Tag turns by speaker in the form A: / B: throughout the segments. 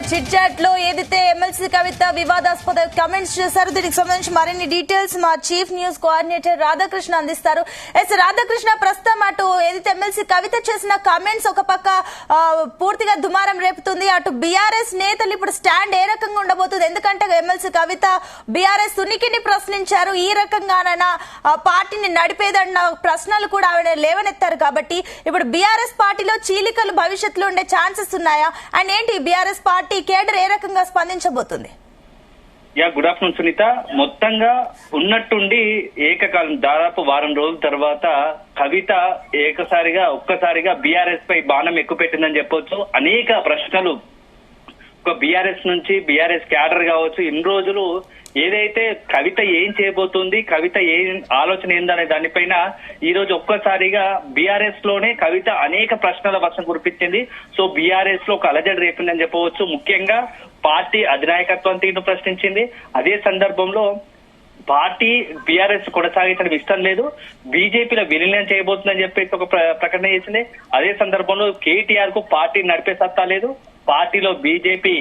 A: Chit chat లో ఏదైతే MLC కవిత వివాదాస్పద కమెంట్స్ చేశారో దీనికి సంబంధించి మరిన్ని డీటెయిల్స్ మా చీఫ్ న్యూస్ కోఆర్డినేటర్ రాధాకృష్ణ అందిస్తారు. రాధాకృష్ణ, ప్రస్తుతం అటు ఏదైతే ఎమ్మెల్సీ కవిత చేసిన కమెంట్స్ ఒక పక్క పూర్తిగా దుమారం రేపుతుంది, అటు బీఆర్ఎస్ నేతలు ఇప్పుడు స్టాండ్ ఏ రకంగా ఉండబోతుంది? ఎందుకంటే ఎమ్మెల్సీ కవిత బీఆర్ఎస్ ఉనికిని ప్రశ్నించారు, ఈ రకంగానైనా పార్టీని నడిపేదన్న ప్రశ్నలు కూడా ఆవిడ లేవనెత్తారు. కాబట్టి ఇప్పుడు బీఆర్ఎస్ పార్టీలో చీలికలు భవిష్యత్తులో ఉండే ఛాన్సెస్ ఉన్నాయా? అండ్ ఏంటి బీఆర్ఎస్ పార్టీ కేడర్ ఏ రకంగా స్పందించబోతుంది?
B: Good afternoon Sunitha. మొత్తంగా ఉన్నట్టుండి ఏకకాలం దాదాపు వారం రోజుల తర్వాత కవిత ఒక్కసారిగా బీఆర్ఎస్ పై బాణం ఎక్కుపెట్టిందని చెప్పొచ్చు. అనేక ప్రశ్నలు ఒక బీఆర్ఎస్ నుంచి బీఆర్ఎస్ క్యాడర్ కావచ్చు, ఇన్ని రోజులు ఏదైతే కవిత ఏం చేయబోతుంది, కవిత ఏం ఆలోచన ఏందనే దానిపైన ఈ రోజు ఒక్కసారిగా బీఆర్ఎస్ లోనే కవిత అనేక ప్రశ్నల వర్షం కురిపించింది. సో బీఆర్ఎస్ లో ఒక అలజడి రేపిందని చెప్పవచ్చు. ముఖ్యంగా పార్టీ అధినాయకత్వం తీరును ప్రశ్నించింది. అదే సందర్భంలో పార్టీ బీఆర్ఎస్ కొనసాగించడం ఇష్టం లేదు, బీజేపీలో విలీనం చేయబోతుందని చెప్పేసి ఒక ప్రకటన చేసింది. అదే సందర్భంలో కేటీఆర్ కు పార్టీ నడిపే సత్తా లేదు, పార్టీలో బీజేపీ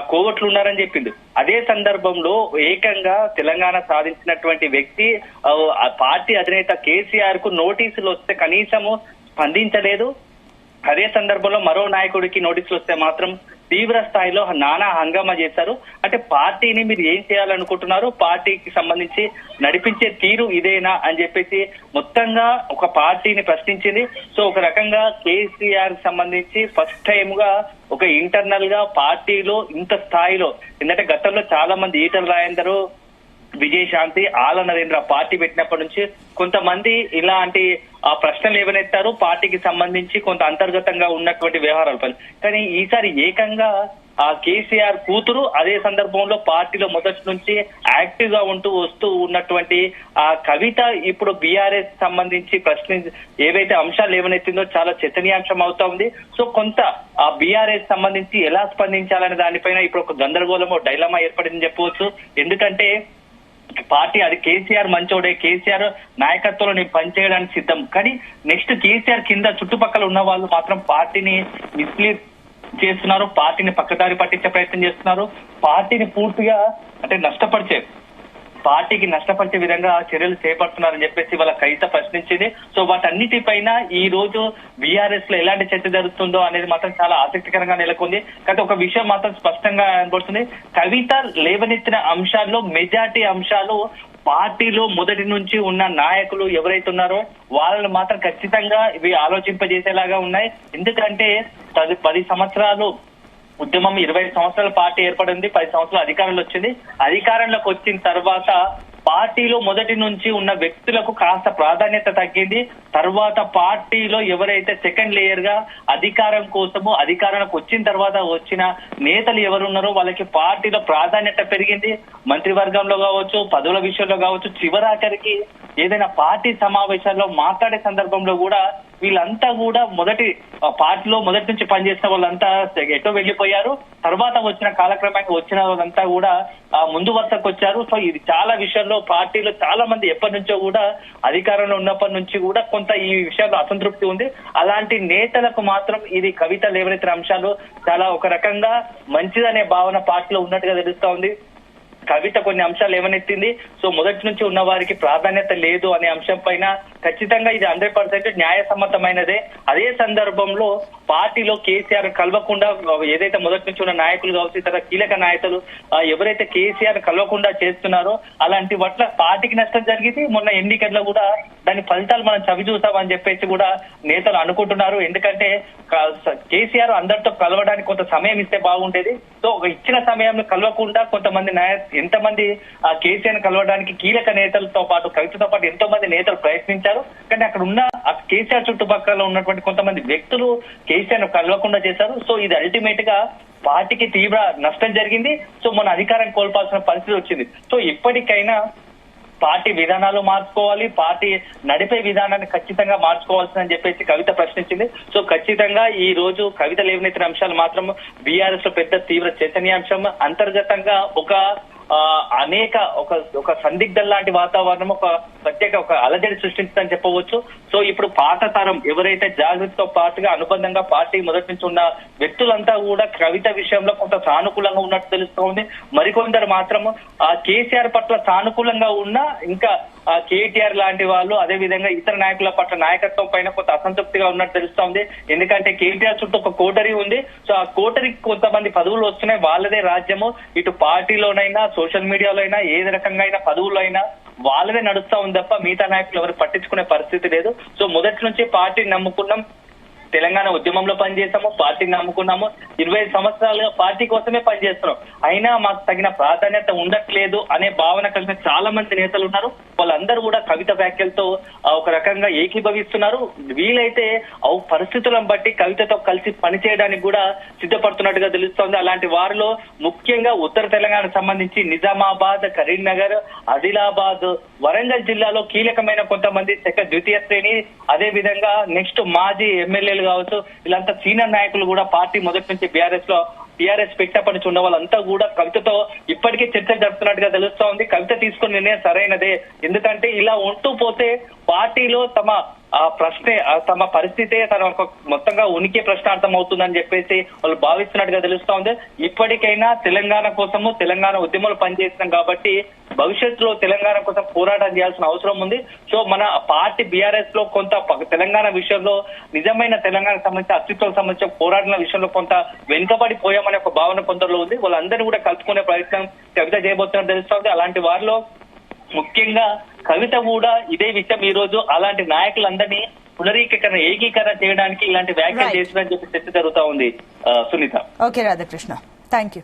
B: కోవట్లు ఉన్నారని చెప్పింది. అదే సందర్భంలో ఏకంగా తెలంగాణ సాధించినటువంటి వ్యక్తి పార్టీ అధినేత కేసీఆర్ కు నోటీసులు వస్తే కనీసము స్పందించలేదు. అదే సందర్భంలో మరో నాయకుడికి నోటీసులు వస్తే మాత్రం తీవ్ర స్థాయిలో నానా హంగామా చేశారు. అంటే పార్టీని మీరు ఏం చేయాలనుకుంటున్నారు, పార్టీకి సంబంధించి నడిపించే తీరు ఇదేనా అని చెప్పేసి మొత్తంగా ఒక పార్టీని ప్రశ్నించింది. సో ఒక రకంగా కేసీఆర్ సంబంధించి ఫస్ట్ టైం గా ఒక ఇంటర్నల్ గా పార్టీలో ఇంత స్థాయిలో, ఎందుకంటే గతంలో చాలా మంది ఈటల రాజేందర్, విజయశాంతి, ఆల నరేంద్ర పార్టీ పెట్టినప్పటి నుంచి కొంతమంది ఇలాంటి ప్రశ్నలు ఏవనెత్తారు పార్టీకి సంబంధించి కొంత అంతర్గతంగా ఉన్నటువంటి వ్యవహారాలపై. కానీ ఈసారి ఏకంగా కేసీఆర్ కూతురు అదే సందర్భంలో పార్టీలో మొదటి నుంచి యాక్టివ్ గా వస్తూ ఉన్నటువంటి కవిత ఇప్పుడు బీఆర్ఎస్ సంబంధించి ఏవైతే అంశాలు ఏవనెత్తిందో చాలా చర్చనీయాంశం అవుతా ఉంది. సో కొంత బీఆర్ఎస్ సంబంధించి ఎలా స్పందించాలనే దానిపైన ఇప్పుడు ఒక గందరగోళము డైలమా ఏర్పడిందని చెప్పవచ్చు. ఎందుకంటే పార్టీ అది కేసీఆర్ మంచోడే, కేసీఆర్ నాయకత్వంలో నేను పనిచేయడానికి సిద్ధం, కానీ నెక్స్ట్ కేసీఆర్ కింద చుట్టుపక్కల ఉన్న వాళ్ళు మాత్రం పార్టీని మిస్లీడ్ చేస్తున్నారు, పార్టీని పక్కదారి పట్టించే ప్రయత్నం చేస్తున్నారు, పార్టీని పూర్తిగా అంటే పార్టీకి నష్టపరిచే విధంగా చర్యలు చేపడుతున్నారని చెప్పేసి వాళ్ళ కవిత ప్రశ్నించింది. సో వాటన్నిటిపైన ఈ రోజు బీఆర్ఎస్ లో ఎలాంటి చర్చ జరుగుతుందో అనేది మాత్రం చాలా ఆసక్తికరంగా నెలకొంది. కానీ ఒక విషయం మాత్రం స్పష్టంగా కనబడుతుంది, కవిత లేవనెత్తిన అంశాల్లో మెజార్టీ అంశాలు పార్టీలో మొదటి నుంచి ఉన్న నాయకులు ఎవరైతే ఉన్నారో వాళ్ళని మాత్రం ఖచ్చితంగా ఇవి ఆలోచింపజేసేలాగా ఉన్నాయి. ఎందుకంటే 10 సంవత్సరాలు ఉద్యమం, 20 సంవత్సరాల పార్టీ ఏర్పడింది, 10 సంవత్సరాలు అధికారంలో వచ్చింది. అధికారంలోకి వచ్చిన తర్వాత పార్టీలో మొదటి నుంచి ఉన్న వ్యక్తులకు కాస్త ప్రాధాన్యత తగ్గింది. తర్వాత పార్టీలో ఎవరైతే సెకండ్ లేయర్ గా అధికారం కోసము అధికారానికి వచ్చిన తర్వాత వచ్చిన నేతలు ఎవరున్నారో వాళ్ళకి పార్టీలో ప్రాధాన్యత పెరిగింది. మంత్రివర్గంలో కావచ్చు, పదవుల విషయంలో కావచ్చు, చివరాఖరికి ఏదైనా పార్టీ సమావేశాల్లో మాట్లాడే సందర్భంలో కూడా వీళ్ళంతా కూడా పార్టీలో మొదటి నుంచి పనిచేసిన వాళ్ళంతా ఎటో వెళ్లిపోయారు. తర్వాత వచ్చిన కాలక్రమంగా వచ్చిన వాళ్ళంతా కూడా ముందు వరుసకు వచ్చారు. సో ఇది చాలా విషయాల్లో పార్టీలో చాలా మంది ఎప్పటి నుంచో కూడా అధికారంలో ఉన్నప్పటి నుంచి కూడా కొంత ఈ విషయాల్లో అసంతృప్తి ఉంది. అలాంటి నేతలకు మాత్రం ఇది కవిత లేవనెత్తిన అంశాలు చాలా ఒక రకంగా మంచిదనే భావన పార్టీలో ఉన్నట్టుగా తెలుస్తా ఉంది. కవిత కొన్ని అంశాలు ఏమనెత్తింది, సో మొదటి నుంచి ఉన్న వారికి ప్రాధాన్యత లేదు అనే అంశం పైన ఖచ్చితంగా ఇది 100% న్యాయసమ్మతమైనదే. అదే సందర్భంలో పార్టీలో కేసీఆర్ కలవకుండా ఏదైతే మొదటి నుంచి ఉన్న నాయకులు కావచ్చు, ఇతర కీలక నాయకులు ఎవరైతే కేసీఆర్ కలవకుండా చేస్తున్నారో అలాంటి పట్ల పార్టీకి నష్టం జరిగింది. మొన్న ఎన్నికల్లో కూడా దాని ఫలితాలు మనం చవి చూసామని చెప్పేసి కూడా నేతలు అనుకుంటున్నారు. ఎందుకంటే కేసీఆర్ అందరితో కలవడానికి కొంత సమయం ఇస్తే బాగుండేది. సో ఇచ్చిన సమయంలో కలవకుండా కొంతమంది ఎంతమంది కేసీఆర్ కలవడానికి కీలక నేతలతో పాటు కవితతో పాటు ఎంతో మంది నేతలు ప్రయత్నించారు. కానీ అక్కడ ఉన్న కేసీఆర్ చుట్టుపక్కల ఉన్నటువంటి కొంతమంది వ్యక్తులు కేసీఆర్ కలవకుండా చేశారు. సో ఇది అల్టిమేట్ గా పార్టీకి తీవ్ర నష్టం జరిగింది. సో మన అధికారం కోల్పోవాల్సిన పరిస్థితి వచ్చింది. సో ఇప్పటికైనా పార్టీ విధానాలు మార్చుకోవాలి, పార్టీ నడిపే విధానాన్ని ఖచ్చితంగా మార్చుకోవాల్సిందని చెప్పేసి కవిత ప్రశ్నించింది. సో ఖచ్చితంగా ఈ రోజు కవిత లేవనెత్తిన అంశాలు మాత్రం బీఆర్ఎస్ లో పెద్ద తీవ్ర చర్చనీయాంశం. అంతర్గతంగా ఒక అనేక ఒక సందిగ్ధం లాంటి వాతావరణం ఒక ప్రత్యేక ఒక అలజడి సృష్టించిందని చెప్పవచ్చు. సో ఇప్పుడు పాత తరం ఎవరైతే జాగృతితో పాటుగా అనుబంధంగా పార్టీ మొదటి నుంచి ఉన్న వ్యక్తులంతా కూడా కవిత విషయంలో కొంత సానుకూలంగా ఉన్నట్టు తెలుస్తోంది. మరికొందరు మాత్రం కేసీఆర్ పట్ల సానుకూలంగా ఉన్నా ఇంకా కేటీఆర్ లాంటి వాళ్ళు అదే విధంగా ఇతర నాయకుల పట్ల నాయకత్వం పైన కొంత అసంతృప్తిగా ఉన్నట్టు తెలుస్తోంది. ఎందుకంటే కేటీఆర్ చుట్టూ ఒక కోటరీ ఉంది. సో ఆ కోటరీకి కొంతమంది పదవులు వస్తున్నాయి, వాళ్ళదే రాజ్యము. ఇటు పార్టీలోనైనా సోషల్ మీడియాలో అయినా ఏది రకంగా అయినా పదవుల్లో అయినా వాళ్ళదే నడుస్తా ఉంది తప్ప మిగతా నాయకులు ఎవరు పట్టించుకునే పరిస్థితి లేదు. సో మొదటి నుంచి పార్టీని నమ్ముకున్నాం, తెలంగాణ ఉద్యమంలో పనిచేసాము, పార్టీని నమ్ముకున్నాము, 25 సంవత్సరాలుగా పార్టీ కోసమే పనిచేస్తున్నాం, అయినా మాకు తగిన ప్రాధాన్యత ఉండట్లేదు అనే భావన కలిగిన చాలా మంది నేతలు ఉన్నారు. వాళ్ళందరూ కూడా కవిత వ్యాఖ్యలతో ఒక రకంగా ఏకీభవిస్తున్నారు. వీలైతే పరిస్థితులను బట్టి కవితతో కలిసి పనిచేయడానికి కూడా సిద్ధపడుతున్నట్టుగా తెలుస్తోంది. అలాంటి వారిలో ముఖ్యంగా ఉత్తర తెలంగాణకు సంబంధించి నిజామాబాద్, కరీంనగర్, ఆదిలాబాద్, వరంగల్ జిల్లాలో కీలకమైన కొంతమంది ద్వితీయ శ్రేణి, అదే విధంగా నెక్స్ట్ మాజీ ఎమ్మెల్యేలు కావచ్చు, వీళ్ళంతా సీనియర్ నాయకులు కూడా పార్టీ మొదటి నుంచి టీఆర్ఎస్ పెట్టినప్పటి నుంచి ఉన్న వాళ్ళంతా కూడా కవితతో ఇప్పటికే చర్చలు జరుపుతున్నట్టుగా తెలుస్తోంది. కవిత తీసుకున్న నిర్ణయం సరైనదే. ఎందుకంటే ఇలా ఉంటూ పోతే పార్టీలో తమ పరిస్థితే తన మొత్తంగా ఉనికి ప్రశ్నార్థం అవుతుందని చెప్పేసి వాళ్ళు భావిస్తున్నట్టుగా తెలుస్తోంది. ఇప్పటికైనా తెలంగాణ కోసము తెలంగాణ ఉద్యమాలు పనిచేస్తున్నాం కాబట్టి భవిష్యత్తులో తెలంగాణ కోసం పోరాటం చేయాల్సిన అవసరం ఉంది. సో మన పార్టీ బీఆర్ఎస్ లో కొంత తెలంగాణ విషయంలో నిజమైన తెలంగాణకు సంబంధించిన అస్తిత్వం సంబంధించిన పోరాటాల విషయంలో కొంత వెనుకబడిపోయామనే ఒక భావన కొందరిలో ఉంది. వాళ్ళందరినీ కూడా కలుపుకునే ప్రయత్నం కవిత చేయబోతున్నట్టు తెలుస్తోంది. అలాంటి వారిలో ముఖ్యంగా కవిత కూడా ఇదే విషయం ఈ రోజు అలాంటి నాయకులందరినీ ఏకీకరణ చేయడానికి ఇలాంటి వ్యాఖ్యలు చేసిందని చెప్పి చర్చ జరుగుతా ఉంది. Sunitha.
A: Okay Radhakrishna, thank you.